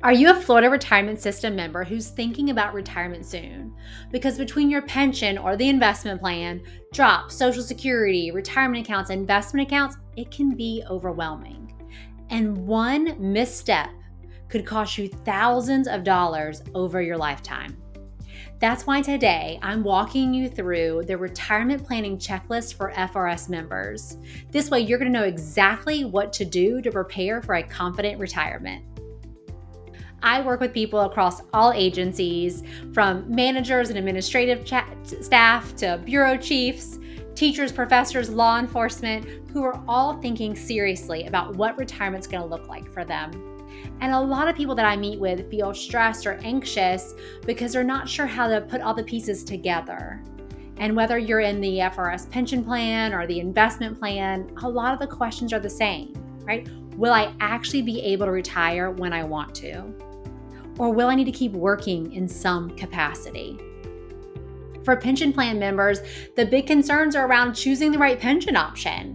Are you a Florida Retirement System member who's thinking about retirement soon? Because between your pension or the investment plan, drop, Social Security, retirement accounts, investment accounts, it can be overwhelming. And one misstep could cost you thousands of dollars over your lifetime. That's why today I'm walking you through the retirement planning checklist for FRS members. This way you're going to know exactly what to do to prepare for a confident retirement. I work with people across all agencies, from managers and administrative staff to bureau chiefs, teachers, professors, law enforcement, who are all thinking seriously about what retirement's going to look like for them. And a lot of people that I meet with feel stressed or anxious because they're not sure how to put all the pieces together. And whether you're in the FRS pension plan or the investment plan, a lot of the questions are the same, right? Will I actually be able to retire when I want to? Or will I need to keep working in some capacity? For pension plan members, the big concerns are around choosing the right pension option,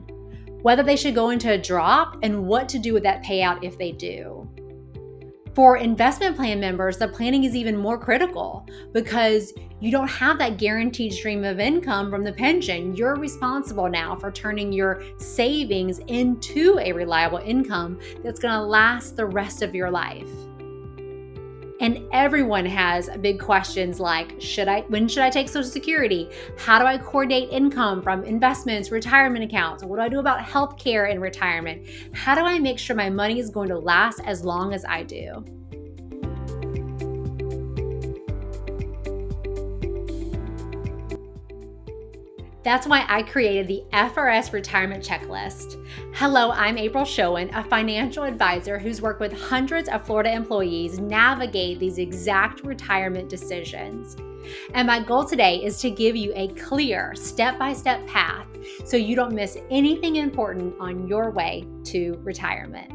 whether they should go into a drop, and what to do with that payout if they do. For investment plan members, the planning is even more critical because you don't have that guaranteed stream of income from the pension. You're responsible now for turning your savings into a reliable income that's going to last the rest of your life. And everyone has big questions like, when should I take Social Security? How do I coordinate income from investments, retirement accounts? What do I do about healthcare in retirement? How do I make sure my money is going to last as long as I do? That's why I created the FRS Retirement Checklist. Hello, I'm April Schoen, a financial advisor who's worked with hundreds of Florida employees navigate these exact retirement decisions. And my goal today is to give you a clear step-by-step path so you don't miss anything important on your way to retirement.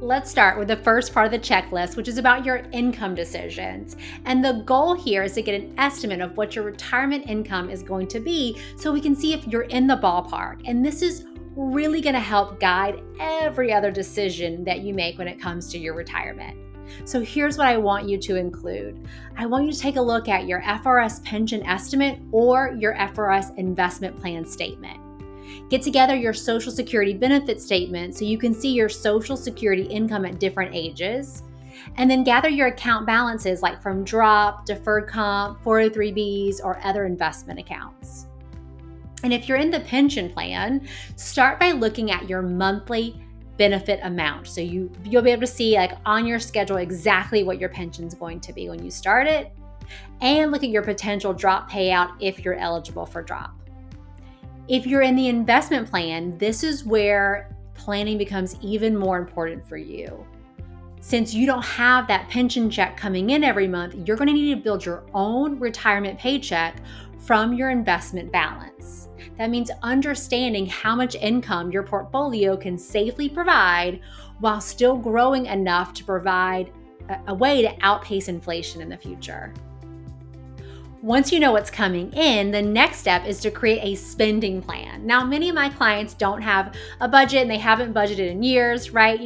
Let's start with the first part of the checklist, which is about your income decisions. And the goal here is to get an estimate of what your retirement income is going to be so we can see if you're in the ballpark. And this is really going to help guide every other decision that you make when it comes to your retirement. So here's what I want you to include. I want you to take a look at your FRS pension estimate or your FRS investment plan statement. Get together your Social Security benefit statement so you can see your Social Security income at different ages. And then gather your account balances like from drop, deferred comp, 403Bs, or other investment accounts. And if you're in the pension plan, start by looking at your monthly benefit amount. So you'll be able to see on your schedule exactly what your pension is going to be when you start it. And look at your potential drop payout if you're eligible for drop. If you're in the investment plan, this is where planning becomes even more important for you. Since you don't have that pension check coming in every month, you're going to need to build your own retirement paycheck from your investment balance. That means understanding how much income your portfolio can safely provide while still growing enough to provide a way to outpace inflation in the future. Once you know what's coming in, the next step is to create a spending plan. Now, many of my clients don't have a budget and they haven't budgeted in years, right?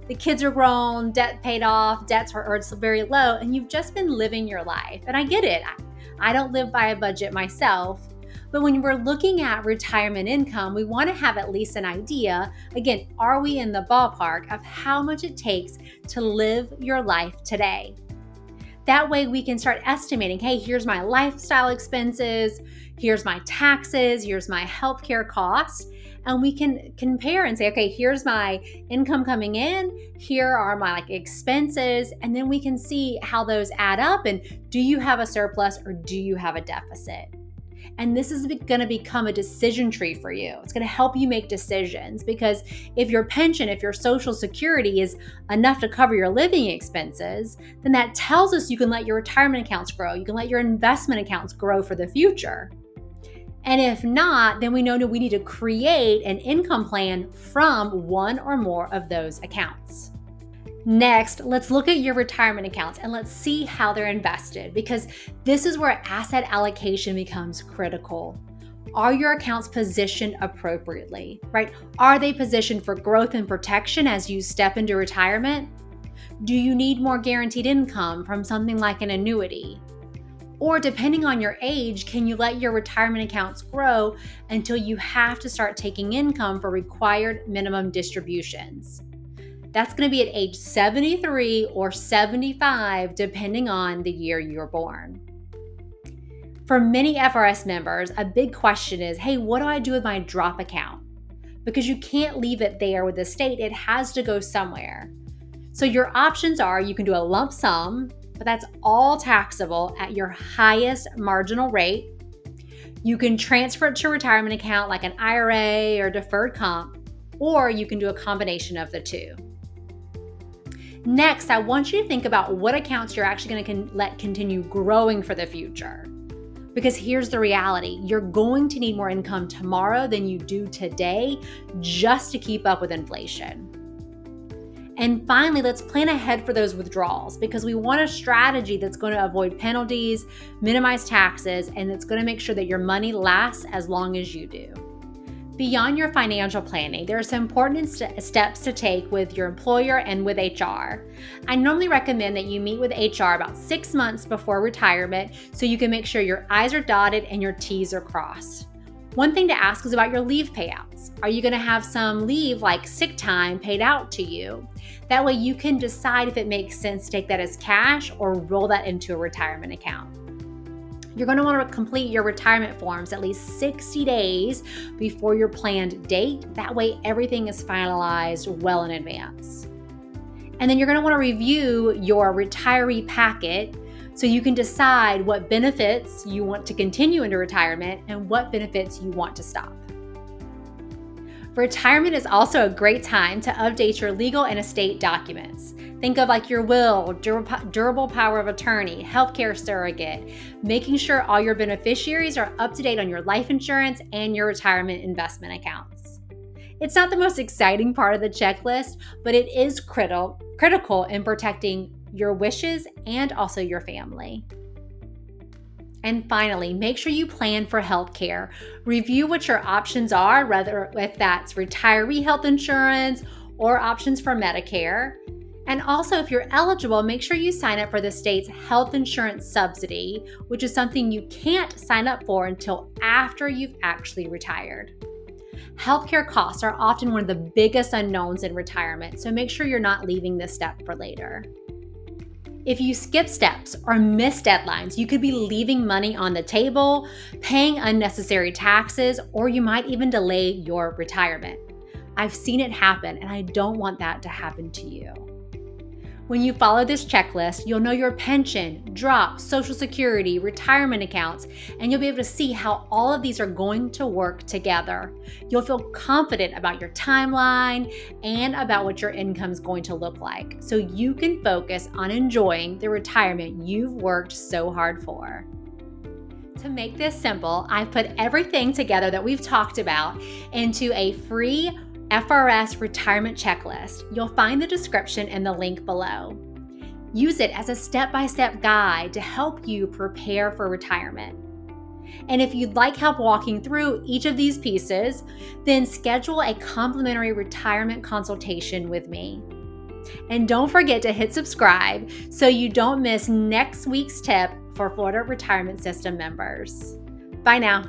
The kids are grown, debt paid off, debts are very low, and you've just been living your life. And I get it. I don't live by a budget myself. But when we're looking at retirement income, we want to have at least an idea. Again, are we in the ballpark of how much it takes to live your life today? That way we can start estimating, hey, here's my lifestyle expenses, here's my taxes, here's my healthcare costs, and we can compare and say, okay, here's my income coming in, here are my expenses, and then we can see how those add up and do you have a surplus or do you have a deficit? And this is going to become a decision tree for you. It's going to help you make decisions because if your pension, if your Social Security is enough to cover your living expenses, then that tells us you can let your retirement accounts grow. You can let your investment accounts grow for the future. And if not, then we know that we need to create an income plan from one or more of those accounts. Next, let's look at your retirement accounts and let's see how they're invested because this is where asset allocation becomes critical. Are your accounts positioned appropriately, right? Are they positioned for growth and protection as you step into retirement? Do you need more guaranteed income from something like an annuity? Or depending on your age, can you let your retirement accounts grow until you have to start taking income for required minimum distributions? That's going to be at age 73 or 75, depending on the year you were born. For many FRS members, a big question is, hey, what do I do with my drop account? Because you can't leave it there with the state, it has to go somewhere. So your options are, you can do a lump sum, but that's all taxable at your highest marginal rate. You can transfer it to a retirement account like an IRA or deferred comp, or you can do a combination of the two. Next, I want you to think about what accounts you're actually going to let continue growing for the future. Because here's the reality, you're going to need more income tomorrow than you do today just to keep up with inflation. And finally, let's plan ahead for those withdrawals because we want a strategy that's going to avoid penalties, minimize taxes, and it's going to make sure that your money lasts as long as you do. Beyond your financial planning, there are some important steps to take with your employer and with HR. I normally recommend that you meet with HR about 6 months before retirement so you can make sure your I's are dotted and your T's are crossed. One thing to ask is about your leave payouts. Are you going to have some leave like sick time paid out to you? That way you can decide if it makes sense to take that as cash or roll that into a retirement account. You're going to want to complete your retirement forms at least 60 days before your planned date. That way everything is finalized well in advance. And then you're going to want to review your retiree packet so you can decide what benefits you want to continue into retirement and what benefits you want to stop. Retirement is also a great time to update your legal and estate documents. Think of like your will, durable power of attorney, healthcare surrogate, making sure all your beneficiaries are up to date on your life insurance and your retirement investment accounts. It's not the most exciting part of the checklist, but it is critical in protecting your wishes and also your family. And finally, make sure you plan for healthcare. Review what your options are, whether if that's retiree health insurance or options for Medicare. And also, if you're eligible, make sure you sign up for the state's health insurance subsidy, which is something you can't sign up for until after you've actually retired. Healthcare costs are often one of the biggest unknowns in retirement, so make sure you're not leaving this step for later. If you skip steps or miss deadlines, you could be leaving money on the table, paying unnecessary taxes, or you might even delay your retirement. I've seen it happen, and I don't want that to happen to you. When you follow this checklist, you'll know your pension, drop, Social Security, retirement accounts, and you'll be able to see how all of these are going to work together. You'll feel confident about your timeline and about what your income is going to look like, so you can focus on enjoying the retirement you've worked so hard for. To make this simple, I've put everything together that we've talked about into a free FRS Retirement Checklist. You'll find the description in the link below. Use it as a step-by-step guide to help you prepare for retirement. And if you'd like help walking through each of these pieces, then schedule a complimentary retirement consultation with me. And don't forget to hit subscribe so you don't miss next week's tip for Florida Retirement System members. Bye now.